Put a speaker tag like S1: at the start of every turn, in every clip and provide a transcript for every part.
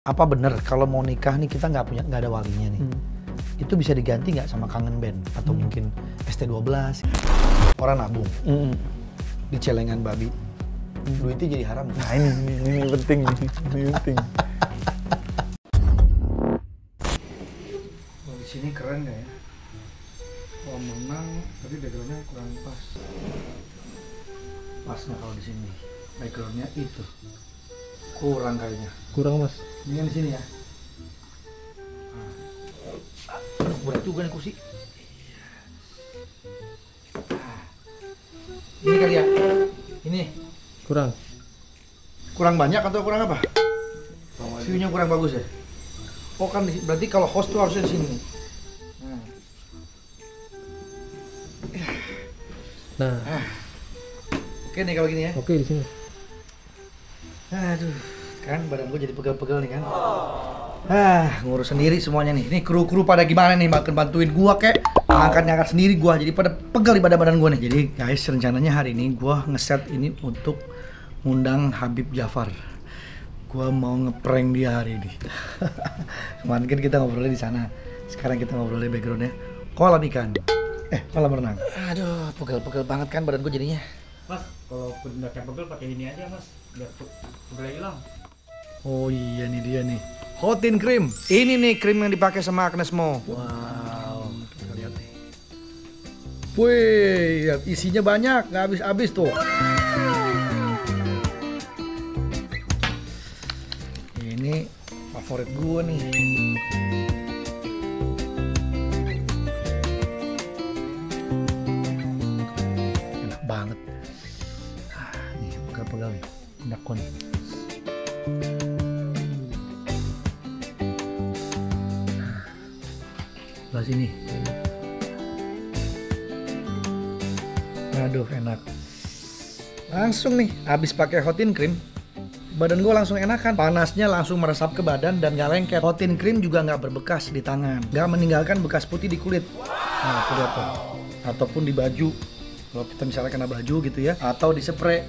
S1: Apa bener kalau mau nikah nih kita nggak ada walinya nih? Itu bisa diganti nggak sama kangen band atau mungkin ST12? Orang nabung di celengan babi, duitnya jadi haram.
S2: Nah ini penting nih, ini penting.
S1: Oh, di sini keren nggak ya? Kalau menang, tapi backgroundnya kurang pas. Pas nggak kalau di sini? Backgroundnya itu kurang kayaknya.
S2: Kurang mas.
S1: Ini kan di sini ya. Berat juga nih kursi. Ini kali ya. Ini
S2: Kurang.
S1: kurang banyak atau kurang apa? View-nya kurang bagus ya. Oh kan berarti kalau host tuh harusnya di sini.
S2: Nah.
S1: Oke nih kalau gini ya.
S2: Oke di sini.
S1: Aduh, kan badan gue jadi pegel-pegel nih kan. Ngurus sendiri semuanya nih. Ini kru-kru pada gimana nih, makin bantuin gua kek. Ngangkat sendiri gua, jadi pada pegel di badan gua nih. Jadi guys, rencananya hari ini gua ngeset ini untuk ngundang Habib Jafar. Gua mau ngeprank dia hari ini. Kemarin kan kita ngobrolnya di sana. Sekarang kita ngobrolnya backgroundnya kolam ikan. Kolam renang. Aduh, pegel-pegel banget kan badan gua jadinya.
S3: Mas, kalau udah capable pakai ini aja mas, biar pegelnya hilang.
S1: Oh iya nih dia nih. Hotin Cream. Ini nih krim yang dipakai sama Agnes Mo. Wow. Kita lihat nih. Wih, lihat isinya banyak, nggak habis-habis tuh. Ini favorit gue nih. Enak banget. Nih pegal-pegal nih. Enak nih. Sebelah sini. Aduh enak. Langsung nih habis pakai Hotin Cream, badan gue langsung enakan. Panasnya langsung meresap ke badan dan gak lengket. Hotin Cream juga gak berbekas di tangan, gak meninggalkan bekas putih di kulit. Nah tuh lihat tuh. Ataupun di baju, kalau kita misalnya kena baju gitu ya, atau di spray.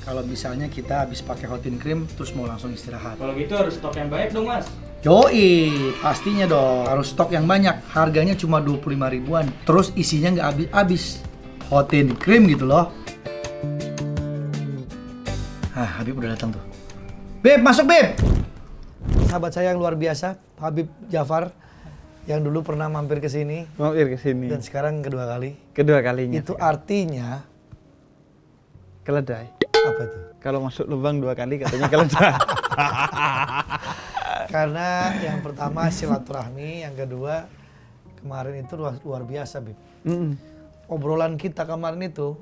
S1: Kalau misalnya kita habis pakai Hotin Cream terus mau langsung istirahat.
S3: Kalau gitu harus stok yang baik dong mas.
S1: Yoi, pastinya dong. Harus stok yang banyak. Harganya cuma 25 ribuan. Terus isinya nggak habis-habis. Hotin Cream gitu loh. Habib udah datang tuh. Beb, masuk Beb. Sahabat saya yang luar biasa, Habib Jafar, yang dulu pernah mampir ke sini.
S2: Mampir ke sini.
S1: Dan sekarang kedua kali.
S2: Kedua kalinya.
S1: Itu artinya
S2: keledai.
S1: apa tuh?
S2: Kalau masuk lubang 2 kali katanya keledai.
S1: Karena yang pertama silaturahmi, yang kedua kemarin itu luar biasa, Bib. Obrolan kita kemarin itu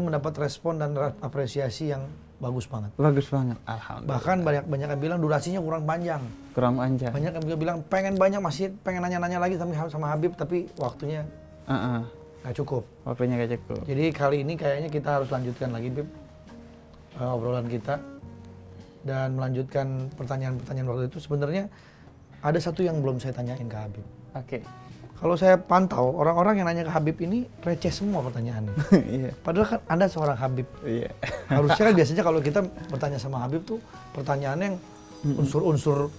S1: mendapat respon dan apresiasi yang bagus banget.
S2: Bagus banget, alhamdulillah.
S1: Bahkan banyak yang bilang durasinya kurang panjang.
S2: Kurang panjang.
S1: Banyak yang bilang pengen banyak, masih pengen nanya-nanya lagi sama Habib, tapi waktunya nggak cukup.
S2: Waktunya nggak cukup.
S1: Jadi kali ini kayaknya kita harus lanjutkan lagi, Bib, obrolan kita. Dan melanjutkan pertanyaan-pertanyaan waktu itu. Sebenarnya ada satu yang belum saya tanyain ke Habib.
S2: Oke.
S1: Kalau saya pantau, orang-orang yang nanya ke Habib ini receh semua pertanyaannya.
S2: Iya.
S1: Padahal kan Anda seorang Habib.
S2: Iya.
S1: Harusnya kan biasanya kalau kita bertanya sama Habib tuh pertanyaannya yang unsur-unsur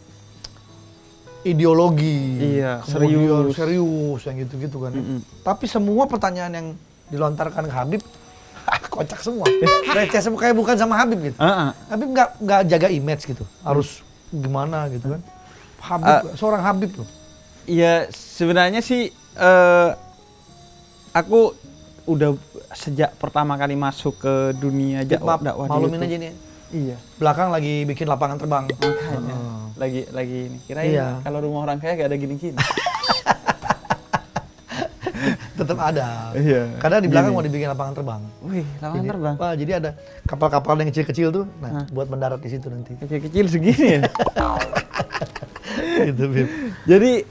S1: ideologi.
S2: Iya,
S1: serius yang gitu-gitu kan. Tapi semua pertanyaan yang dilontarkan ke Habib kocak semua. Receh semua, kayak bukan sama Habib gitu. Habib nggak jaga image gitu. Harus gimana gitu kan. Habib, seorang Habib loh.
S2: Iya, sebenarnya sih aku udah sejak pertama kali masuk ke dunia dakwah
S1: malumin aja nih.
S2: Iya.
S1: Belakang lagi bikin lapangan terbang.
S2: Makanya. Lagi ini. Kirain kalau rumah orang kaya gak ada gini-gini.
S1: Tetap ada.
S2: Iya.
S1: Kadang di belakang mau dibikin lapangan terbang.
S2: Wih, lapangan terbang.
S1: Wah, jadi ada kapal-kapal yang kecil-kecil tuh, buat mendarat di situ nanti.
S2: Kecil-kecil segini ya.
S1: Gitu, Bib.
S2: Jadi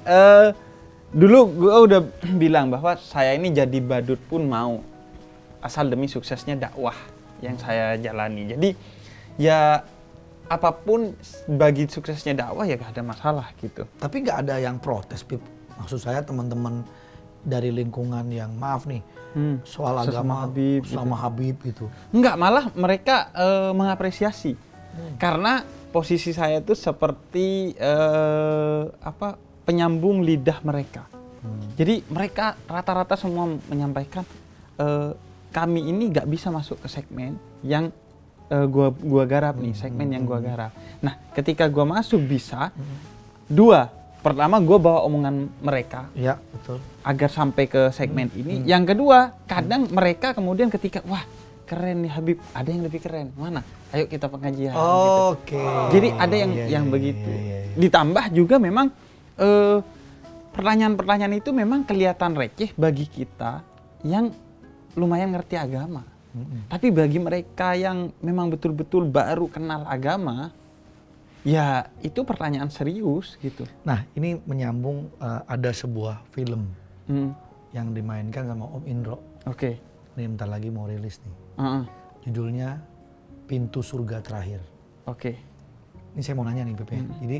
S2: dulu gue udah bilang bahwa saya ini jadi badut pun mau, asal demi suksesnya dakwah yang saya jalani. Jadi ya apapun bagi suksesnya dakwah ya gak ada masalah gitu.
S1: Tapi nggak ada yang protes, Bib. Maksud saya teman-teman dari lingkungan yang maaf nih soal agama
S2: Habib,
S1: sama Habib gitu.
S2: Enggak, malah mereka mengapresiasi. Karena posisi saya itu seperti penyambung lidah mereka. Jadi mereka rata-rata semua menyampaikan kami ini nggak bisa masuk ke segmen yang gua garap nih, segmen yang gua garap. Nah, ketika gua masuk bisa dua. Pertama, gua bawa omongan mereka.
S1: Iya, betul.
S2: Agar sampai ke segmen ini. Yang kedua, kadang mereka kemudian ketika wah, keren nih Habib, ada yang lebih keren. Mana? Ayo kita pengajian.
S1: Oke.
S2: Jadi ada yang begitu. Ditambah juga memang pertanyaan-pertanyaan itu memang kelihatan receh bagi kita yang lumayan ngerti agama. Tapi bagi mereka yang memang betul-betul baru kenal agama, ya itu pertanyaan serius gitu.
S1: Nah, ini menyambung ada sebuah film yang dimainkan sama Om Indro.
S2: Oke.
S1: Ini bentar lagi mau rilis nih. Judulnya Pintu Surga Terakhir.
S2: Oke.
S1: Ini saya mau nanya nih Pepe. Jadi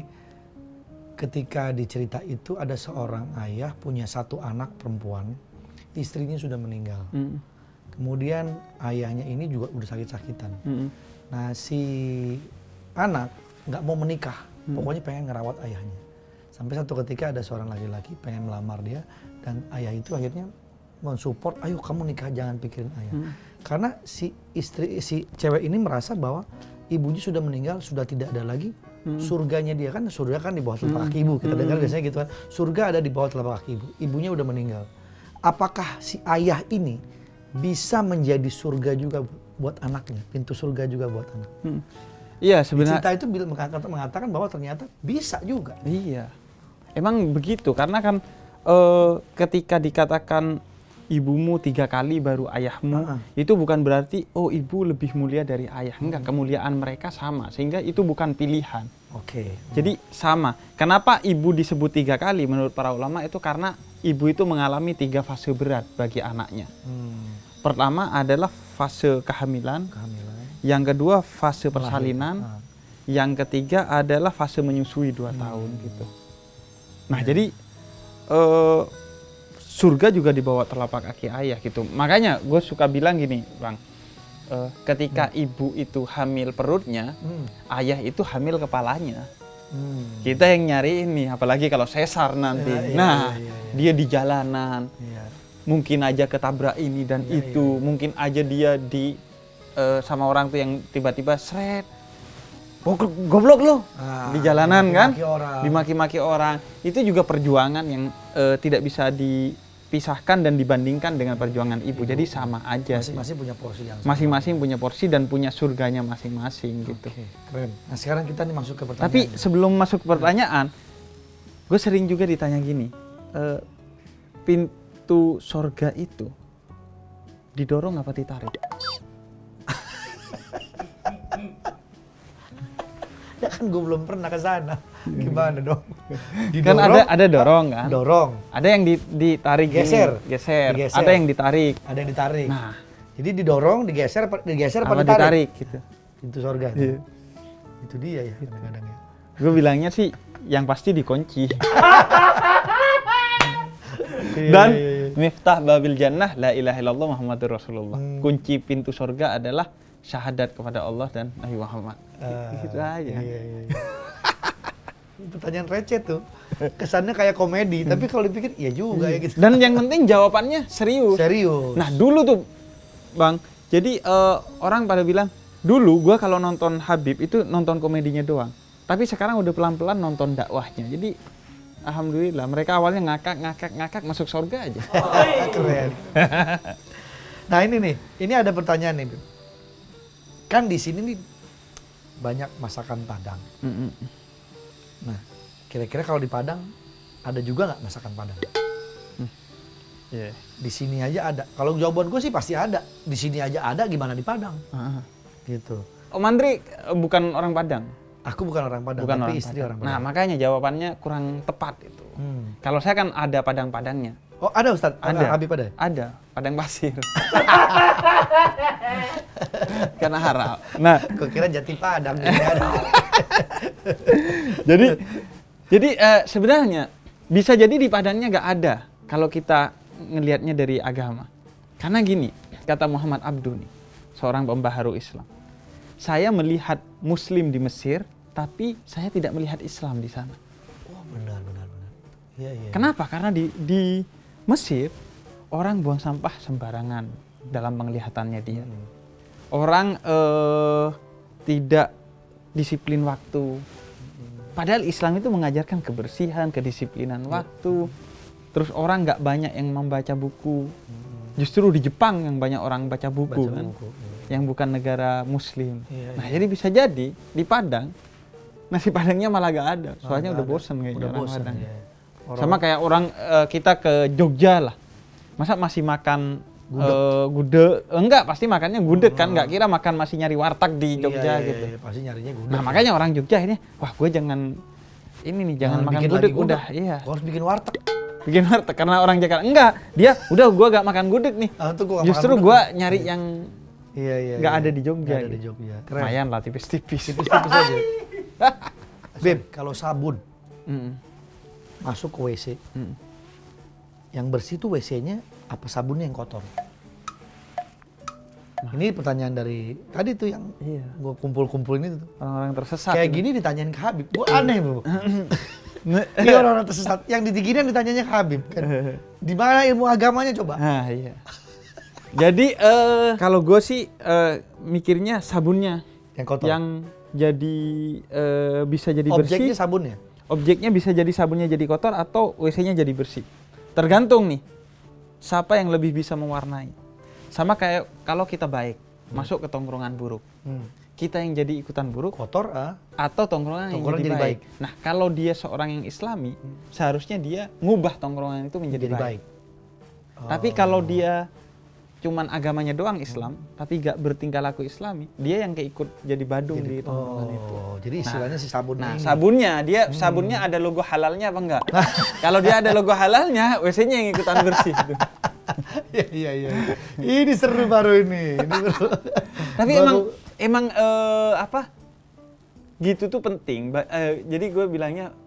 S1: ketika di cerita itu ada seorang ayah punya satu anak perempuan, istrinya sudah meninggal. Kemudian ayahnya ini juga udah sakit-sakitan. Nah si anak nggak mau menikah, pokoknya pengen ngerawat ayahnya. Sampai satu ketika ada seorang laki-laki pengen melamar dia, dan ayah itu akhirnya mensupport, ayo kamu nikah, jangan pikirin ayah. Karena si cewek ini merasa bahwa ibunya sudah meninggal, sudah tidak ada lagi surganya dia, kan surga kan di bawah telapak kaki ibu, kita dengar biasanya gitu kan, surga ada di bawah telapak kaki ibu, ibunya udah meninggal. Apakah si ayah ini bisa menjadi surga juga buat anaknya, pintu surga juga buat anak?
S2: Iya sebenarnya.
S1: Cerita itu mengatakan bahwa ternyata bisa juga.
S2: Iya, emang begitu karena kan ketika dikatakan ibumu 3 kali baru ayahmu, itu bukan berarti oh ibu lebih mulia dari ayah. Enggak, kemuliaan mereka sama, sehingga itu bukan pilihan.
S1: Oke.
S2: Jadi sama. Kenapa ibu disebut 3 kali menurut para ulama itu karena ibu itu mengalami 3 fase berat bagi anaknya. Pertama adalah fase kehamilan. Yang kedua fase persalinan. Yang ketiga adalah fase menyusui 2 tahun gitu. Nah jadi surga juga di bawah telapak kaki ayah gitu. Makanya gue suka bilang gini, Bang. Ketika ibu itu hamil perutnya, ayah itu hamil kepalanya. Kita yang nyari ini, apalagi kalau sesar nanti. Dia di jalanan. Mungkin aja ketabrak ini dan itu. Mungkin aja dia sama orang tuh yang tiba-tiba seret. Goblok lo di jalanan kan, dimaki-maki orang. Itu juga perjuangan yang tidak bisa dipisahkan dan dibandingkan dengan perjuangan ibu. Jadi sama aja.
S1: Masing-masing punya porsi yang sama.
S2: Masing-masing punya porsi dan punya surganya masing-masing gitu.
S1: Keren. Nah sekarang kita nih masuk ke pertanyaan.
S2: Tapi sebelum masuk ke pertanyaan, gue sering juga ditanya gini, pintu surga itu didorong apa ditarik?
S1: Ya kan gue belum pernah ke sana. Gimana dong?
S2: Kan ada dorong kan?
S1: Dorong.
S2: Ada yang ditarik
S1: geser.
S2: Geser. Ada yang ditarik.
S1: Ada yang ditarik.
S2: Nah,
S1: jadi didorong, digeser apa
S2: ditarik gitu.
S1: Pintu surga.
S2: Iya.
S1: Itu dia ya kadang-kadang ya.
S2: Gue bilangnya sih yang pasti dikunci. Dan miftah babil jannah la ilaha illallah Muhammadur Rasulullah. Kunci pintu surga adalah syahadat kepada Allah dan Nabi Muhammad. Gitu aja.
S1: Iya. Pertanyaan receh tuh. Kesannya kayak komedi, tapi kalau dipikir iya juga ya gitu.
S2: Dan yang penting jawabannya serius.
S1: Serius.
S2: Nah, dulu tuh Bang, jadi orang pada bilang, dulu gua kalau nonton Habib itu nonton komedinya doang. Tapi sekarang udah pelan-pelan nonton dakwahnya. Jadi alhamdulillah, mereka awalnya ngakak masuk surga aja.
S1: Keren. Nah, ini ada pertanyaan nih, Bib. Kan di sini nih banyak masakan Padang. Nah, kira-kira kalau di Padang ada juga nggak masakan Padang? Di sini aja ada. Kalau jawaban gue sih pasti ada. Di sini aja ada, gimana di Padang? Gitu.
S2: Om Andri bukan orang Padang.
S1: Aku bukan orang Padang,
S2: bukan
S1: tapi
S2: orang
S1: istri
S2: Padang.
S1: orang Padang.
S2: Nah, makanya jawabannya kurang tepat itu. Kalau saya kan ada Padang-Padangnya.
S1: Oh, ada Ustadz?
S2: Ada.
S1: Habib ada?
S2: Ada, Padang pasir. Karena harap. Nah,
S1: gue kira Jati Padang.
S2: jadi sebenarnya bisa jadi di Padangnya nggak ada kalau kita ngelihatnya dari agama. Karena gini, kata Muhammad Abduh nih, seorang pembaharu Islam. Saya melihat Muslim di Mesir, tapi saya tidak melihat Islam di sana.
S1: Oh, benar. Iya, iya.
S2: Kenapa? Karena di Mesir orang buang sampah sembarangan dalam penglihatannya dia. Orang tidak disiplin waktu. Padahal Islam itu mengajarkan kebersihan, kedisiplinan waktu. Terus orang nggak banyak yang membaca buku. Justru di Jepang yang banyak orang baca buku kan. Yang bukan negara Muslim.
S1: Iya,
S2: Nah, jadi bisa jadi di Padang nasi Padangnya malah gak ada. Soalnya udah bosan kayaknya orang Padang.
S1: Ya.
S2: Sama kayak orang kita ke Jogja lah. Masa masih makan gudeg? Enggak, pasti makannya gudeg kan. Enggak kira makan masih nyari warteg di Jogja gitu.
S1: Iya, pasti nyarinya gudeg.
S2: Nah, makanya orang Jogja ini, wah gue jangan makan gudeg udah. Iya.
S1: Gua harus bikin warteg.
S2: Bikin warteg karena orang Jakarta. Enggak, dia udah gua gak makan gudeg nih. Justru gua nyari yang nggak ada di Jogja.
S1: Nggak ada di Jogja. Keren.
S2: Lumayan lah tipis-tipis.
S1: Tipis-tipis aja. Beb, kalau sabun masuk ke WC, yang bersih tuh WC-nya apa sabunnya yang kotor? Ini pertanyaan dari tadi tuh yang gue kumpul-kumpulin itu.
S2: Orang-orang tersesat.
S1: Kayak gini ditanyain ke Habib, gue aneh bu. Ini orang-orang tersesat, yang diginian ditanyanya ke Habib kan. Di mana ilmu agamanya coba?
S2: Nah, iya. Jadi kalau gue sih mikirnya sabunnya
S1: Yang kotor.
S2: yang jadi bisa jadi bersih.
S1: Objeknya sabunnya.
S2: Objeknya bisa jadi sabunnya jadi kotor atau WC-nya jadi bersih. Tergantung nih, siapa yang lebih bisa mewarnai. Sama kayak kalau kita baik, masuk ke tongkrongan buruk. Kita yang jadi ikutan buruk,
S1: Kotor
S2: atau tongkrongan yang jadi baik. Nah, kalau dia seorang yang Islami, seharusnya dia ngubah tongkrongan itu menjadi baik. Tapi kalau dia cuman agamanya doang Islam, tapi gak bertingkah laku Islami, dia yang keikut jadi badung di tongkrongan itu.
S1: Jadi istilahnya si sabunnya.
S2: Nah,
S1: ini.
S2: sabunnya ada logo halalnya apa enggak? Kalau dia ada logo halalnya, WC-nya yang ikutan bersih.
S1: Iya. Ini seru baru ini.
S2: Tapi emang gitu tuh penting. Jadi gue bilangnya,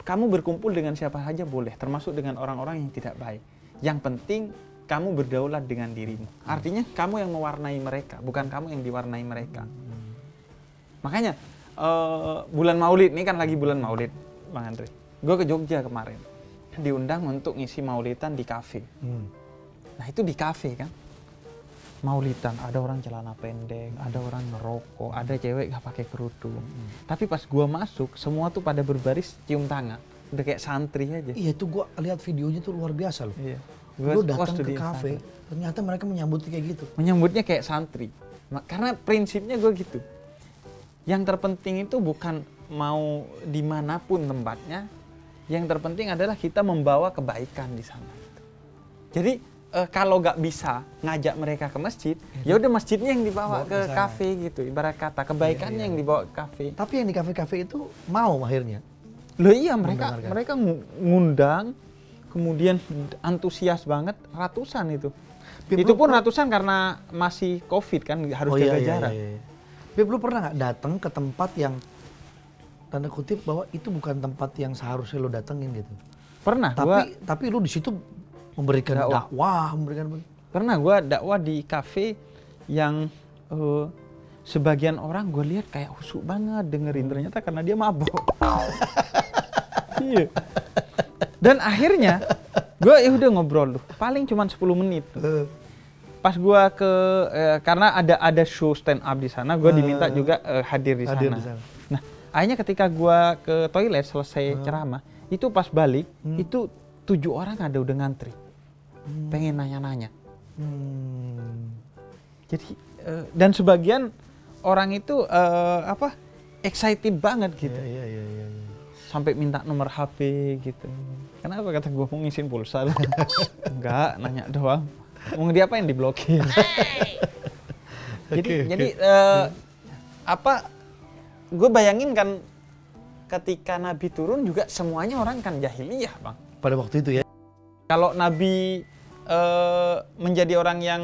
S2: kamu berkumpul dengan siapa saja boleh, termasuk dengan orang-orang yang tidak baik. Yang penting kamu berdaulat dengan dirimu. Artinya kamu yang mewarnai mereka, bukan kamu yang diwarnai mereka. Makanya bulan Maulid, ini kan lagi bulan Maulid, Bang Andre. Gue ke Jogja kemarin, diundang untuk ngisi maulidan di kafe. Nah itu di kafe kan, maulidan, ada orang celana pendek, ada orang ngerokok, ada cewek gak pakai kerudung. Tapi pas gue masuk, semua tuh pada berbaris cium tangan, udah kayak santri aja.
S1: Iya itu gue lihat videonya tuh luar biasa loh.
S2: Iya.
S1: Gue datang ke kafe, ternyata mereka menyambutnya kayak gitu.
S2: Menyambutnya kayak santri. Karena prinsipnya gue gitu. Yang terpenting itu bukan mau dimanapun tempatnya. Yang terpenting adalah kita membawa kebaikan di sana. Jadi kalau nggak bisa ngajak mereka ke masjid, ya udah masjidnya yang dibawa ke kafe gitu. Ibarat kata kebaikannya yang dibawa ke kafe.
S1: Tapi yang di kafe-kafe itu mau akhirnya.
S2: Loh iya, mereka ngundang. Kemudian antusias banget, ratusan itu. Itu pun ratusan karena masih COVID kan, harus jaga jarak.
S1: Beb, lu pernah nggak datang ke tempat yang tanda kutip bahwa itu bukan tempat yang seharusnya lu datengin gitu?
S2: Pernah.
S1: Tapi lu di situ memberikan dakwah,
S2: Pernah gua dakwah di kafe yang sebagian orang gue lihat kayak husuk banget dengerin, ternyata karena dia mabok. Iya. Dan akhirnya gue ya udah ngobrol tuh, paling cuma 10 menit. Pas gue karena ada show stand up di sana, gue diminta juga hadir di sana. Nah, akhirnya ketika gue ke toilet selesai ceramah, itu pas balik, itu 7 orang ada udah ngantri, pengen nanya-nanya. Jadi dan sebagian orang itu excited banget gitu.
S1: Iya.
S2: Sampai minta nomor HP gitu. Kenapa kata gue mau ngisiin pulsa? Enggak, nanya doang. Mau diapain diblokir. Jadi gue bayangin kan ketika Nabi turun juga semuanya orang kan jahiliyah, Bang.
S1: Pada waktu itu ya.
S2: Kalau Nabi menjadi orang yang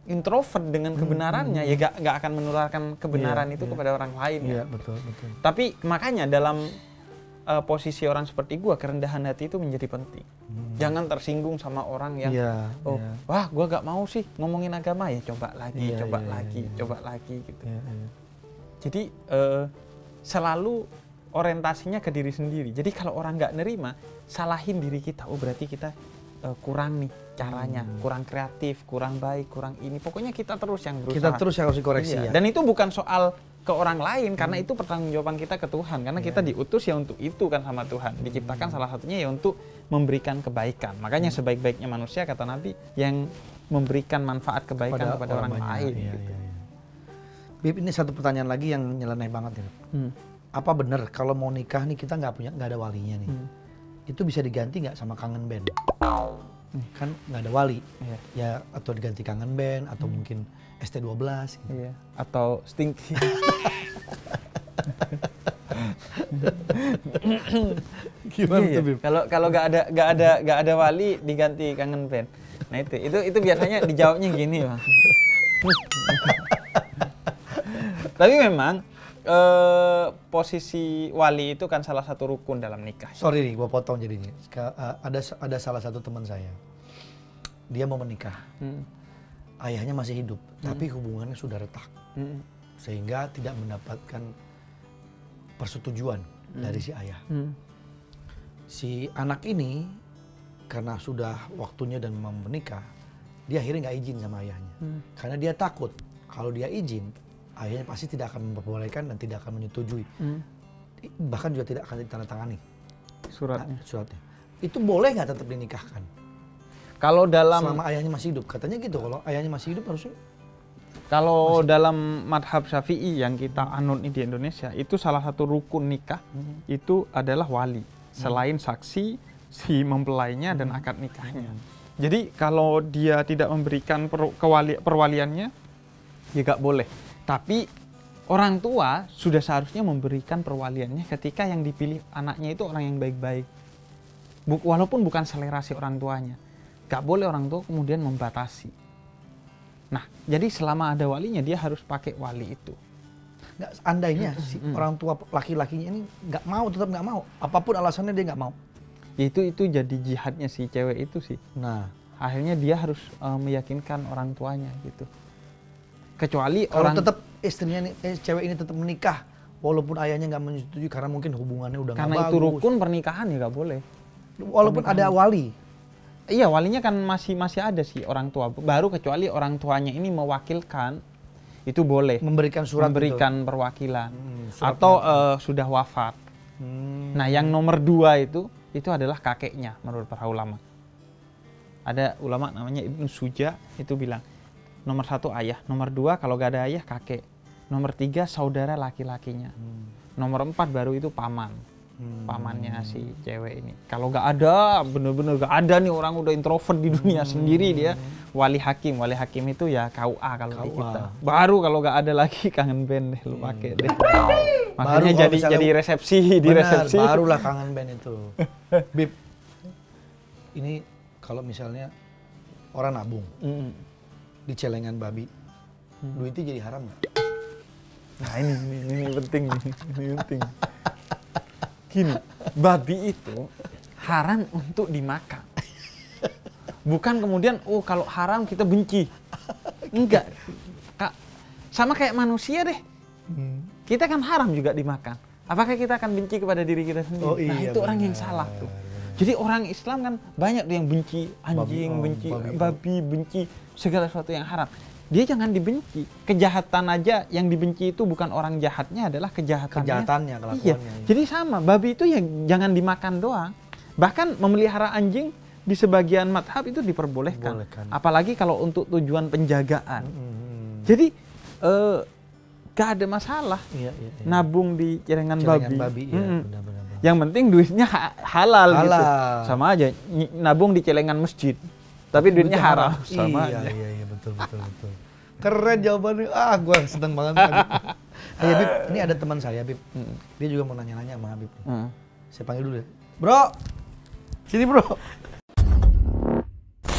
S2: introvert dengan kebenarannya, ya gak akan menularkan kebenaran itu kepada orang lain.
S1: Iya, betul.
S2: Tapi makanya dalam posisi orang seperti gua, kerendahan hati itu menjadi penting. Jangan tersinggung sama orang yang wah gua gak mau sih ngomongin agama, ya coba lagi, coba lagi gitu. Jadi selalu orientasinya ke diri sendiri. Jadi kalau orang nggak nerima, salahin diri kita. Oh berarti kita kurang nih caranya, kurang kreatif, kurang baik, kurang ini. Pokoknya kita terus yang berusaha.
S1: Kita terus yang harus dikoreksi ya.
S2: Dan itu bukan soal ke orang lain, karena itu pertanggungjawaban kita ke Tuhan. Karena kita diutus ya untuk itu kan sama Tuhan. Diciptakan salah satunya ya untuk memberikan kebaikan. Makanya sebaik-baiknya manusia, kata Nabi, yang memberikan manfaat kebaikan kepada orang lain.
S1: Iya,
S2: gitu.
S1: iya, iya. Bib, ini satu pertanyaan lagi yang nyeleneh banget ya. Apa benar kalau mau nikah nih kita nggak ada walinya nih? Itu bisa diganti nggak sama kangen band? Kan nggak ada wali, ya atau diganti kangen band atau mungkin ST12 gitu.
S2: Iya. Atau Stinky.
S1: Gimana tuh, Bib?
S2: Kalau nggak ada wali diganti kangen band. Nah itu biasanya dijawabnya gini, Bang. Tapi memang posisi wali itu kan salah satu rukun dalam nikah.
S1: Sorry nih, gua potong jadinya. Ada salah satu teman saya, dia mau menikah. Ayahnya masih hidup, tapi hubungannya sudah retak, sehingga tidak mendapatkan persetujuan dari si ayah. Si anak ini karena sudah waktunya dan mau menikah, dia akhirnya nggak izin sama ayahnya, karena dia takut kalau dia izin, ayahnya pasti tidak akan memperbolehkan dan tidak akan menyetujui, bahkan juga tidak akan ditandatangani suratnya. Itu boleh nggak tetap dinikahkan?
S2: Kalau dalam
S1: Selama ayahnya masih hidup, katanya gitu. Kalau ayahnya masih hidup harusnya.
S2: Kalau dalam madhab Syafi'i yang kita anut di Indonesia, itu salah satu rukun nikah itu adalah wali. Selain saksi, si mempelainya dan akad nikahnya. Jadi kalau dia tidak memberikan perwaliannya, ya nggak boleh. Tapi orang tua sudah seharusnya memberikan perwaliannya ketika yang dipilih anaknya itu orang yang baik-baik. Walaupun bukan selera si orang tuanya. Gak boleh orang tua kemudian membatasi. Nah, jadi selama ada walinya dia harus pakai wali itu.
S1: Nggak, andainya si orang tua laki-lakinya ini tetap nggak mau. Apapun alasannya dia nggak mau.
S2: Itu jadi jihadnya si cewek itu sih.
S1: Nah,
S2: akhirnya dia harus meyakinkan orang tuanya gitu. Kecuali
S1: kalau
S2: orang
S1: tetap istrinya cewek ini tetap menikah, walaupun ayahnya nggak menyetujui karena mungkin hubungannya udah nggak bagus.
S2: karena itu rukun pernikahan ya nggak boleh.
S1: Walaupun ada wali.
S2: Iya, walinya kan masih ada sih orang tua. Baru kecuali orang tuanya ini mewakilkan, itu boleh.
S1: Memberikan surat
S2: memberikan perwakilan. Atau sudah wafat. Nah, yang nomor 2 itu adalah kakeknya menurut para ulama. Ada ulama namanya Ibnu Suja itu bilang, nomor 1 ayah, nomor 2 kalau gak ada ayah kakek, nomor 3 saudara laki-lakinya, nomor 4 baru itu paman. Pamannya si cewek ini. Kalau nggak ada, bener-bener nggak ada nih, orang udah introvert di dunia sendiri, dia wali hakim. Wali hakim itu ya KUA kalau di kita. Baru kalau nggak ada lagi kangen band deh lu pakai deh. Makanya jadi resepsi di resepsi.
S1: Barulah kangen band itu. Bib, ini kalau misalnya orang nabung di celengan babi, duitnya jadi haram nggak?
S2: Nah ini penting nih, ini penting. Gini, babi itu haram untuk dimakan. Bukan kemudian, kalau haram kita benci. Enggak. Kak, sama kayak manusia deh. Kita kan haram juga dimakan. Apakah kita akan benci kepada diri kita sendiri?
S1: Oh, iya,
S2: nah itu orang yang salah tuh. Jadi orang Islam kan banyak yang benci anjing, benci babi, benci segala sesuatu yang haram. Dia jangan dibenci. Kejahatan aja yang dibenci itu bukan orang jahatnya, adalah kejahatannya, kelakuannya. Iya. Jadi sama, babi itu ya jangan dimakan doang. Bahkan memelihara anjing di sebagian madhab itu diperbolehkan. Apalagi kalau untuk tujuan penjagaan. Jadi gak ada masalah. Iya. Nabung di celengan babi.
S1: Ya, benar.
S2: Yang penting duitnya halal gitu. Sama aja nabung di celengan masjid. Tapi duitnya haram. Sama aja.
S1: Iya, betul. Keren jawabannya. Gua seneng banget. Bib, ini ada teman saya, Bib. Dia juga mau nanya-nanya sama Habib. Saya panggil dulu ya. Bro, sini bro.